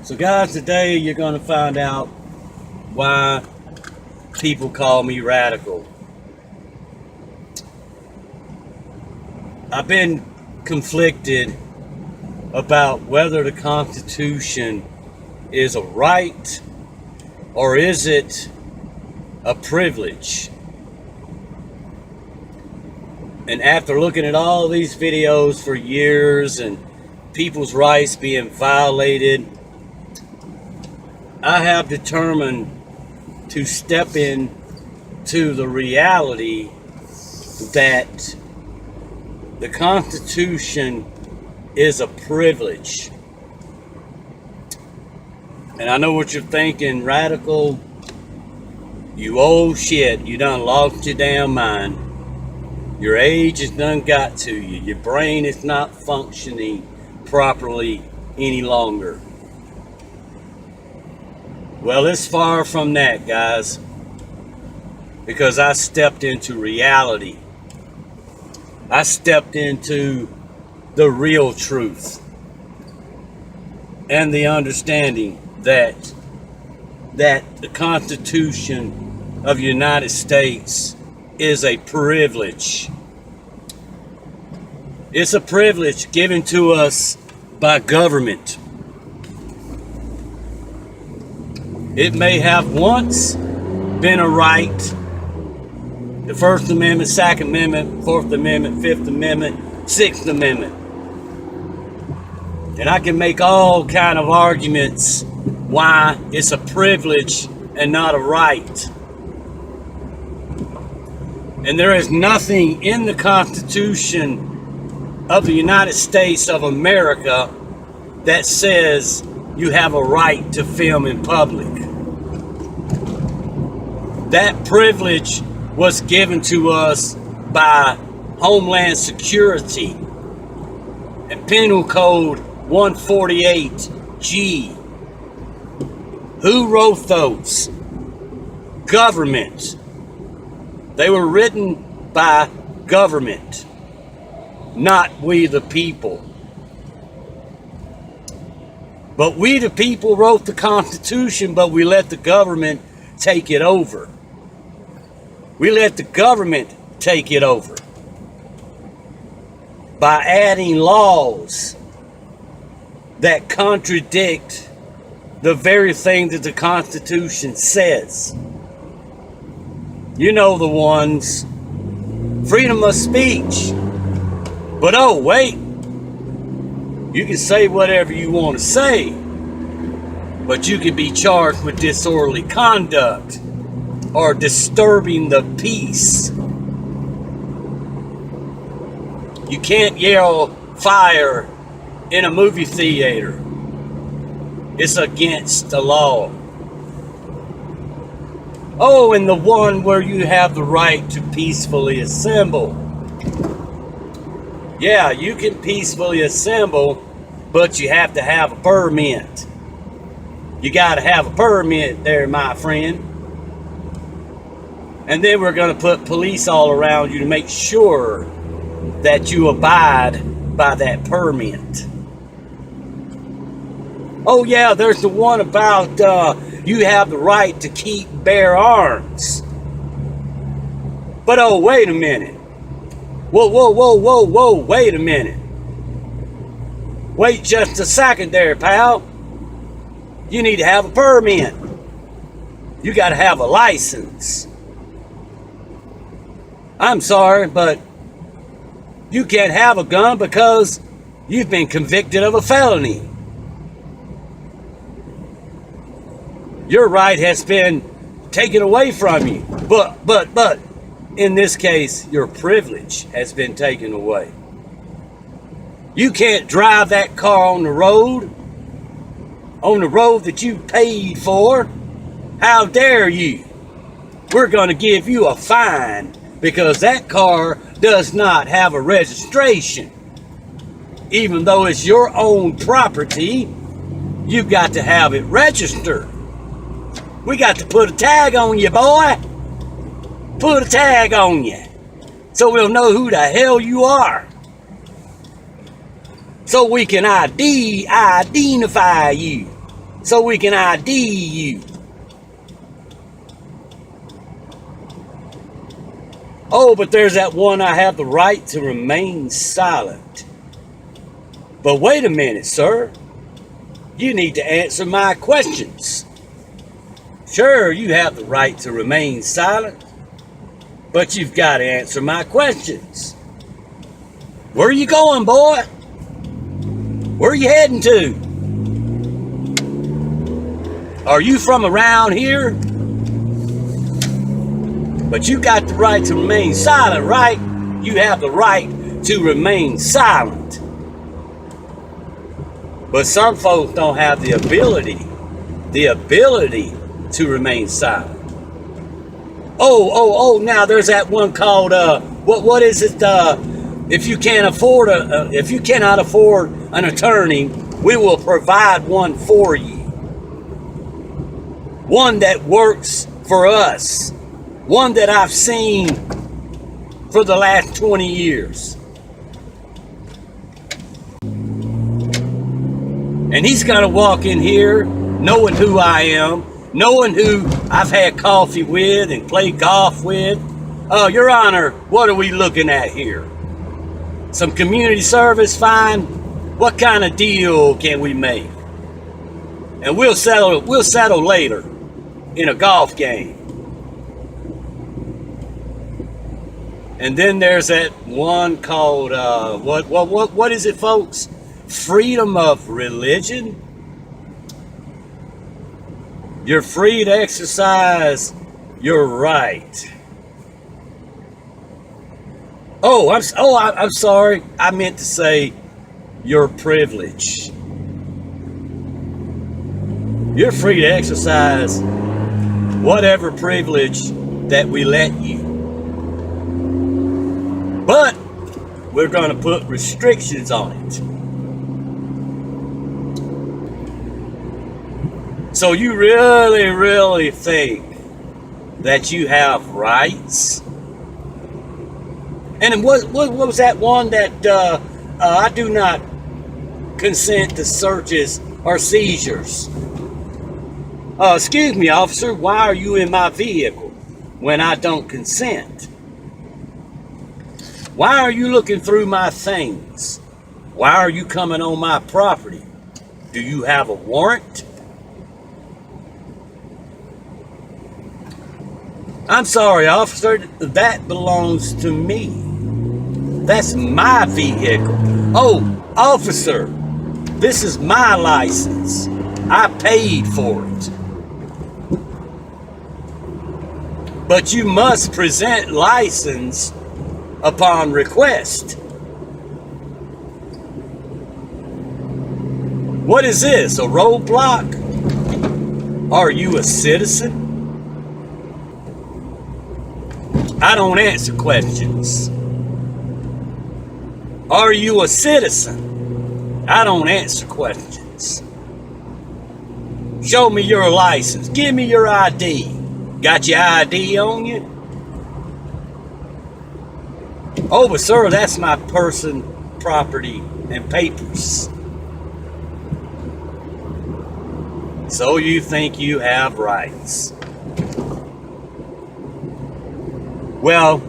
So guys, today you're going to find out why people call me radical. I've been conflicted about whether the Constitution is a right or is it a privilege. And after looking at all these videos for years and people's rights being violated, I have determined to step into the reality that the Constitution is a privilege. And I know what you're thinking, radical, you old shit, you done lost your damn mind. Your age has done got to you. Your brain is not functioning properly any longer. Well, it's far from that, guys, because I stepped into reality. I stepped into the real truth and the understanding that the Constitution of the United States is a privilege. It's a privilege given to us by government. It may have once been a right. The First Amendment, Second Amendment, Fourth Amendment, Fifth Amendment, Sixth Amendment. And I can make all kind of arguments why it's a privilege and not a right. And there is nothing in the Constitution of the United States of America that says you have a right to film in public. That privilege was given to us by Homeland Security and Penal Code 148G. Who wrote those? Government. They were written by government, not we the people. But we the people wrote the Constitution, but we let the government take it over. We let the government take it over by adding laws that contradict the very thing that the Constitution says. You know the ones. Freedom of speech. But oh, wait. You can say whatever you want to say, but you can be charged with disorderly conduct or disturbing the peace. You can't yell fire in a movie theater. It's against the law. Oh, and the one where you have the right to peacefully assemble. Yeah, you can peacefully assemble, but you have to have a permit. You got to have a permit there, my friend. And then we're going to put police all around you to make sure that you abide by that permit. Oh yeah, there's the one about you have the right to keep bear arms. But oh, wait a minute. Whoa, wait a minute. Wait just a second there, pal. You need to have a permit. You got to have a license. I'm sorry, but you can't have a gun because you've been convicted of a felony. Your right has been taken away from you. But, in this case, your privilege has been taken away. You can't drive that car on the road that you paid for. How dare you? We're going to give you a fine because that car does not have a registration. Even though it's your own property, you've got to have it registered. We got to put a tag on you, boy. Put a tag on you so we'll know who the hell you are. So we can identify you. so we can ID you. Oh, but there's that one, I have the right to remain silent. But wait a minute, sir. You need to answer my questions. Sure, you have the right to remain silent, but you've got to answer my questions. Where are you going, boy? Where are you heading to? Are you from around here? But you got the right to remain silent, right? You have the right to remain silent. But some folks don't have the ability to remain silent. Oh, now there's that one called, what is it? If you cannot afford an attorney, we will provide one for you. One that works for us. One that I've seen for the last 20 years. And he's got to walk in here knowing who I am, knowing who I've had coffee with and played golf with. Your Honor, what are we looking at here? Some community service, fine. What kind of deal can we make? And we'll settle later in a golf game. And then there's that one called what is it, folks? Freedom of religion. You're free to exercise your right. I'm sorry. I meant to say your privilege. You're free to exercise whatever privilege that we let you. But we're going to put restrictions on it. So you really think that you have rights? And what was that one that I do not consent to searches or seizures? Excuse me, officer, why are you in my vehicle when I don't consent? Why are you looking through my things? Why are you coming on my property? Do you have a warrant? I'm sorry, officer, that belongs to me. That's my vehicle. Oh, officer, this is my license. I paid for it. But you must present license upon request. What is this, a roadblock? Are you a citizen? I don't answer questions. Are you a citizen? I don't answer questions. Show me your license. Give me your ID. Got your ID on you? Oh, but sir, that's my person, property, and papers. So you think you have rights? Well,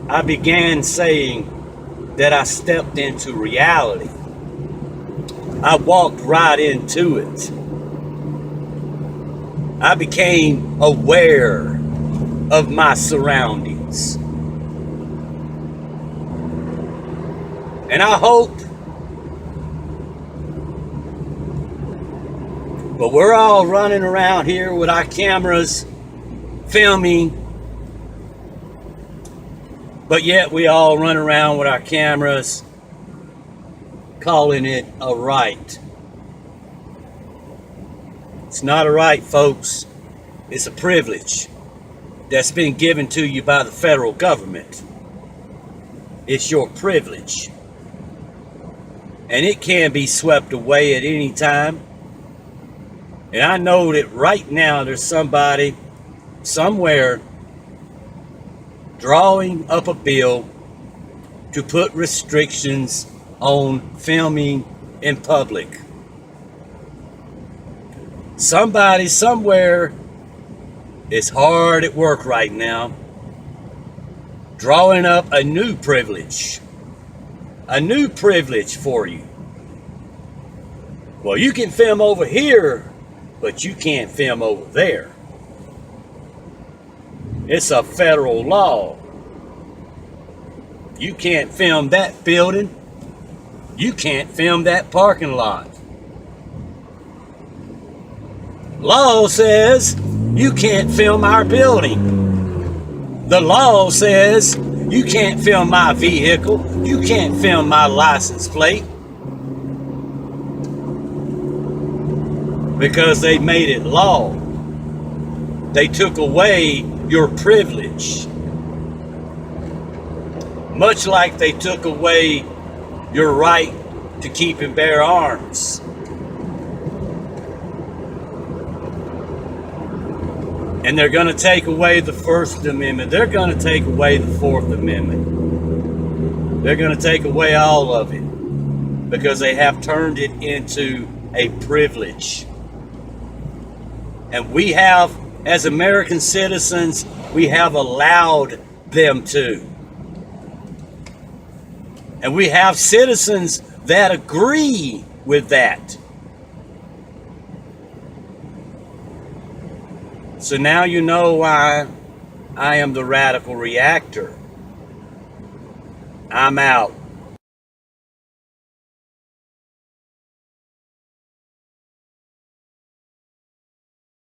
I began saying that I stepped into reality. I walked right into it. I became aware of my surroundings. And I hope, but we're all running around here with our cameras filming, but yet we all run around with our cameras calling it a right. It's not a right, folks. It's a privilege that's been given to you by the federal government. It's your privilege. And it can be swept away at any time. And I know that right now there's somebody somewhere drawing up a bill to put restrictions on filming in public. Somebody somewhere is hard at work right now, drawing up a new privilege for you. Well, you can film over here, but you can't film over there. It's a federal law. You can't film that building. You can't film that parking lot. Law says you can't film our building. The law says you can't film my vehicle. You can't film my license plate. Because they made it law. They took away your privilege. Much like they took away your right to keep and bear arms. And they're going to take away the First Amendment. They're going to take away the Fourth Amendment. They're going to take away all of it because they have turned it into a privilege. And we have, as American citizens, we have allowed them to. And we have citizens that agree with that. So now you know why I am the radical reactor. I'm out.